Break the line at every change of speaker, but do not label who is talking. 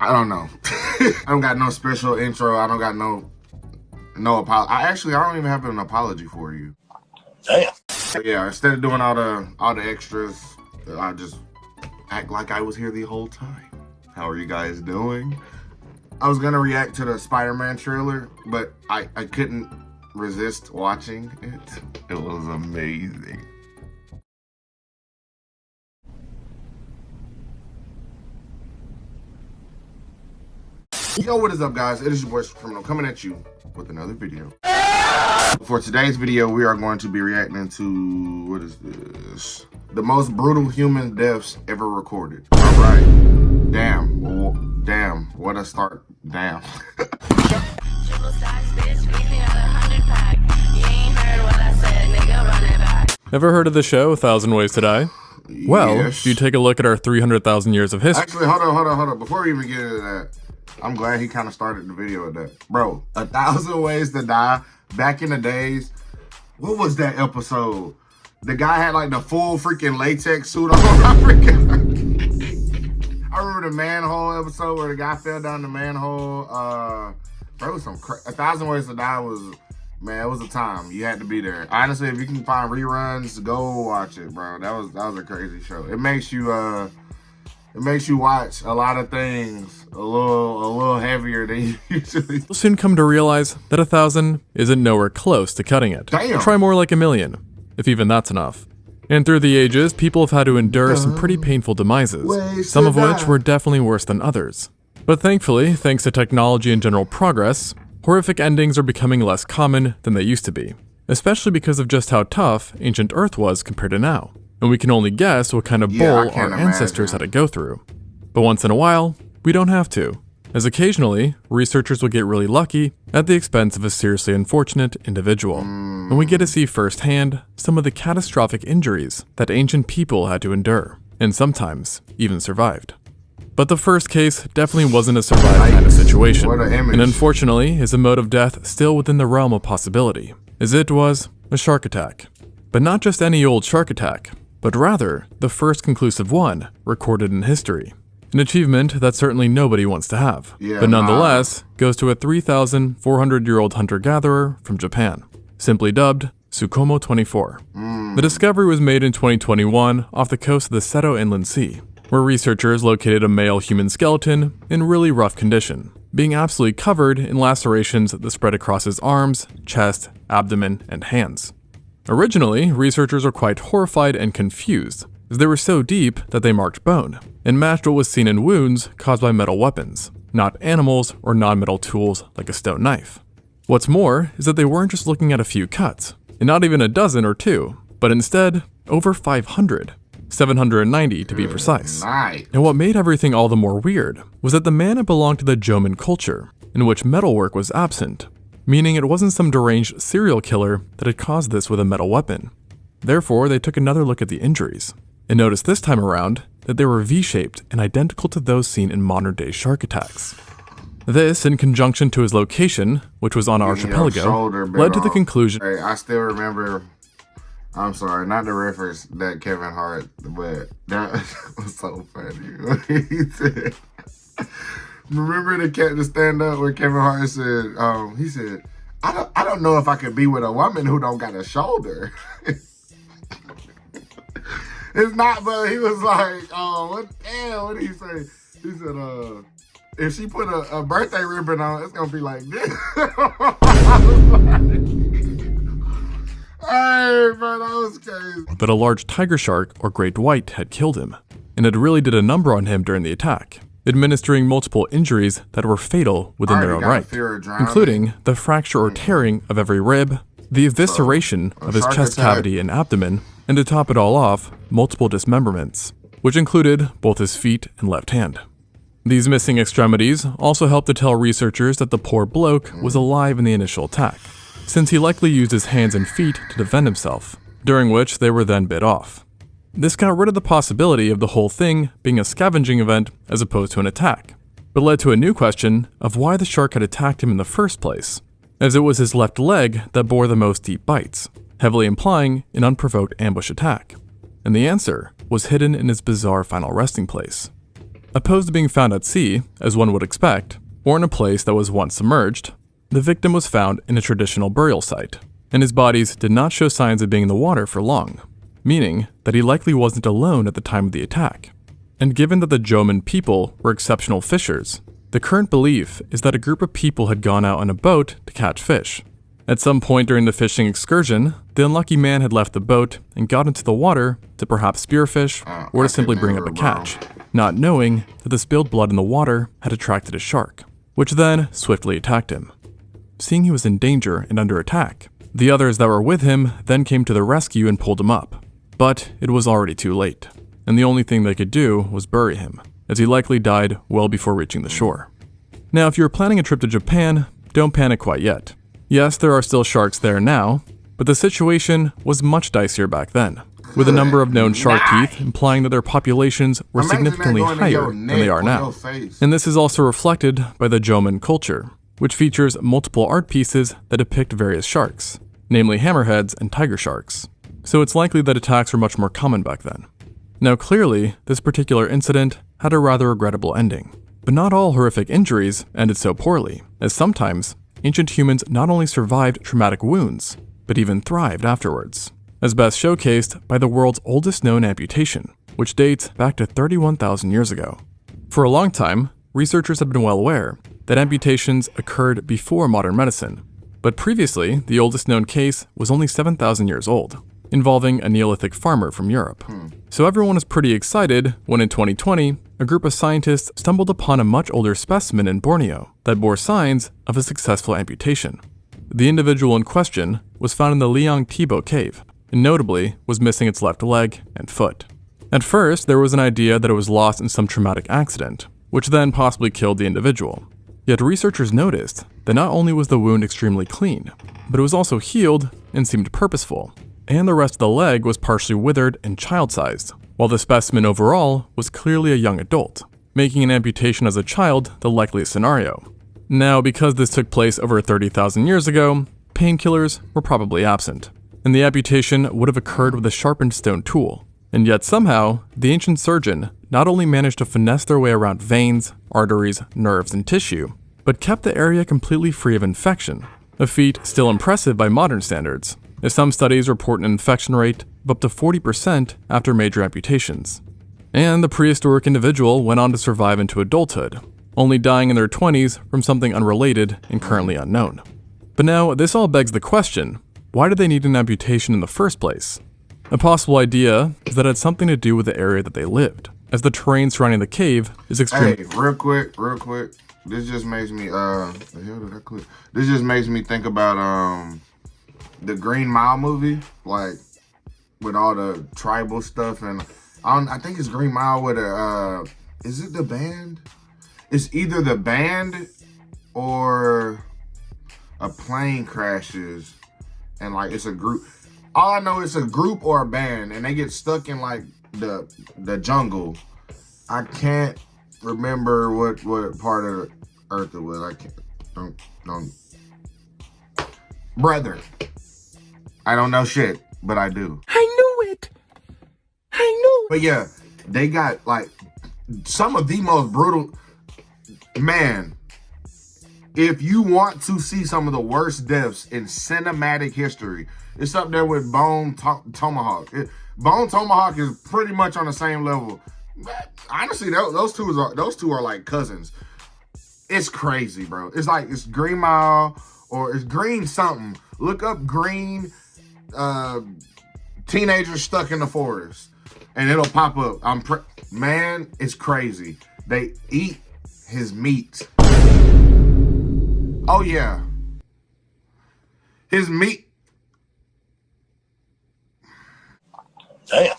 I don't know. I don't got no special intro. I don't got no apology. I don't even have an apology for you.
Damn.
But yeah, instead of doing all the extras, I just act like I was here the whole time. How are you guys doing? I was gonna react to the Spider-Man trailer, but I couldn't resist watching it. It was amazing. Yo, what is up, guys? It is your boy Criminal coming at you with another video. For today's video, we are going to be reacting to, what is this? The most brutal human deaths ever recorded. All right. Damn. What a start. Damn.
Ever heard of the show 1,000 Ways to Die? Well,
Yes.
if you take a look at our 300,000 years of history.
Actually, hold on. Before we even get into that, I'm glad he kind of started the video with that. Bro, 1,000 Ways to Die, back in the days, what was that episode? The guy had like the full freaking latex suit on. I remember the manhole episode where the guy fell down the manhole. There was some 1,000 Ways to Die was, man, it was a time. You had to be there. Honestly, if you can find reruns, go watch it, bro. That was a crazy show. It makes you watch a lot of things a little heavier than you usually.
You'll soon come to realize that 1,000 isn't nowhere close to cutting it.
Damn.
Try more like 1,000,000, if even that's enough. And through the ages, people have had to endure some pretty painful demises, some of which were definitely worse than others. But thankfully, thanks to technology and general progress, horrific endings are becoming less common than they used to be, especially because of just how tough ancient Earth was compared to now. And we can only guess what kind of bowl our ancestors had to go through. But once in a while, we don't have to, as occasionally, researchers will get really lucky at the expense of a seriously unfortunate individual. And we get to see firsthand some of the catastrophic injuries that ancient people had to endure, and sometimes even survived. But the first case definitely wasn't a survive kind of situation, and unfortunately is a mode of death still within the realm of possibility, as it was a shark attack. But not just any old shark attack, but rather the first conclusive one recorded in history. An achievement that certainly nobody wants to have, but nonetheless goes to a 3,400-year-old hunter-gatherer from Japan, simply dubbed Tsukumo 24. The discovery was made in 2021 off the coast of the Seto Inland Sea, where researchers located a male human skeleton in really rough condition, being absolutely covered in lacerations that spread across his arms, chest, abdomen, and hands. Originally, researchers were quite horrified and confused, as they were so deep that they marked bone, and matched what was seen in wounds caused by metal weapons, not animals or non-metal tools like a stone knife. What's more is that they weren't just looking at a few cuts, and not even a dozen or two, but instead, over 500. 790 to be precise. And what made everything all the more weird was that the man had belonged to the Jomon culture, in which metalwork was absent, meaning it wasn't some deranged serial killer that had caused this with a metal weapon. Therefore, they took another look at the injuries, and noticed this time around that they were V-shaped and identical to those seen in modern-day shark attacks. This, in conjunction to his location, which was on an archipelago, led to the conclusion.
Hey, I still remember, I'm sorry, not the reference that Kevin Hart, but that was so funny. He said, remember the stand up where Kevin Hart said, he said, I don't know if I could be with a woman who don't got a shoulder. It's not, but he was like, what did he say? He said, if she put a birthday ribbon on, it's gonna be like this. Hey, man, that was crazy.
That a large tiger shark or great white had killed him, and it really did a number on him during the attack, administering multiple injuries that were fatal within their own right, including the fracture or tearing of every rib, the evisceration of his chest cavity and abdomen, and to top it all off, multiple dismemberments, which included both his feet and left hand. These missing extremities also helped to tell researchers that the poor bloke was alive in the initial attack, since he likely used his hands and feet to defend himself, during which they were then bit off. This got rid of the possibility of the whole thing being a scavenging event as opposed to an attack, but led to a new question of why the shark had attacked him in the first place, as it was his left leg that bore the most deep bites, heavily implying an unprovoked ambush attack. And the answer was hidden in his bizarre final resting place. Opposed to being found at sea, as one would expect, or in a place that was once submerged, the victim was found in a traditional burial site, and his bodies did not show signs of being in the water for long, meaning that he likely wasn't alone at the time of the attack. And given that the Jomon people were exceptional fishers, the current belief is that a group of people had gone out on a boat to catch fish. At some point during the fishing excursion, the unlucky man had left the boat and got into the water to perhaps spearfish or to simply bring up a catch, not knowing that the spilled blood in the water had attracted a shark, which then swiftly attacked him. Seeing he was in danger and under attack, the others that were with him then came to the rescue and pulled him up. But it was already too late, and the only thing they could do was bury him, as he likely died well before reaching the shore. Now, if you're planning a trip to Japan, don't panic quite yet. Yes, there are still sharks there now, but the situation was much dicier back then, with a number of known shark teeth implying that their populations were significantly higher than they are now. And this is also reflected by the Jomon culture, which features multiple art pieces that depict various sharks, namely hammerheads and tiger sharks. So it's likely that attacks were much more common back then. Now clearly, this particular incident had a rather regrettable ending, but not all horrific injuries ended so poorly, as sometimes ancient humans not only survived traumatic wounds, but even thrived afterwards, as best showcased by the world's oldest known amputation, which dates back to 31,000 years ago. For a long time, researchers have been well aware that amputations occurred before modern medicine, but previously, the oldest known case was only 7,000 years old, involving a Neolithic farmer from Europe. So everyone was pretty excited when in 2020, a group of scientists stumbled upon a much older specimen in Borneo that bore signs of a successful amputation. The individual in question was found in the Liang Tibo cave, and notably was missing its left leg and foot. At first, there was an idea that it was lost in some traumatic accident, which then possibly killed the individual. Yet researchers noticed that not only was the wound extremely clean, but it was also healed and seemed purposeful, and the rest of the leg was partially withered and child-sized, while the specimen overall was clearly a young adult, making an amputation as a child the likeliest scenario. Now, because this took place over 30,000 years ago, painkillers were probably absent, and the amputation would have occurred with a sharpened stone tool. And yet somehow, the ancient surgeon not only managed to finesse their way around veins, arteries, nerves, and tissue, but kept the area completely free of infection, a feat still impressive by modern standards, as some studies report an infection rate of up to 40% after major amputations. And the prehistoric individual went on to survive into adulthood, only dying in their 20s from something unrelated and currently unknown. But now, this all begs the question, why did they need an amputation in the first place? A possible idea is that it had something to do with the area that they lived, as the terrain surrounding the cave is extreme.
Hey, real quick. This just makes me, the hell did I click? This just makes me think about, the Green Mile movie, like, with all the tribal stuff, and I think it's Green Mile with is it the band? It's either the band or a plane crashes, and like it's a group. All I know is a group or a band, and they get stuck in like the jungle. I can't remember what part of Earth it was. I can't. Don't. Brethren, I don't know shit, but I do.
I knew it.
But yeah, they got like some of the most brutal. Man, if you want to see some of the worst deaths in cinematic history, it's up there with Bone Tomahawk. Bone Tomahawk is pretty much on the same level. Honestly, those two are like cousins. It's crazy, bro. It's like it's Green Mile or it's Green something. Look up Green teenagers stuck in the forest, and it'll pop up. Man, it's crazy. They eat his meat. Oh yeah, his meat.
Damn.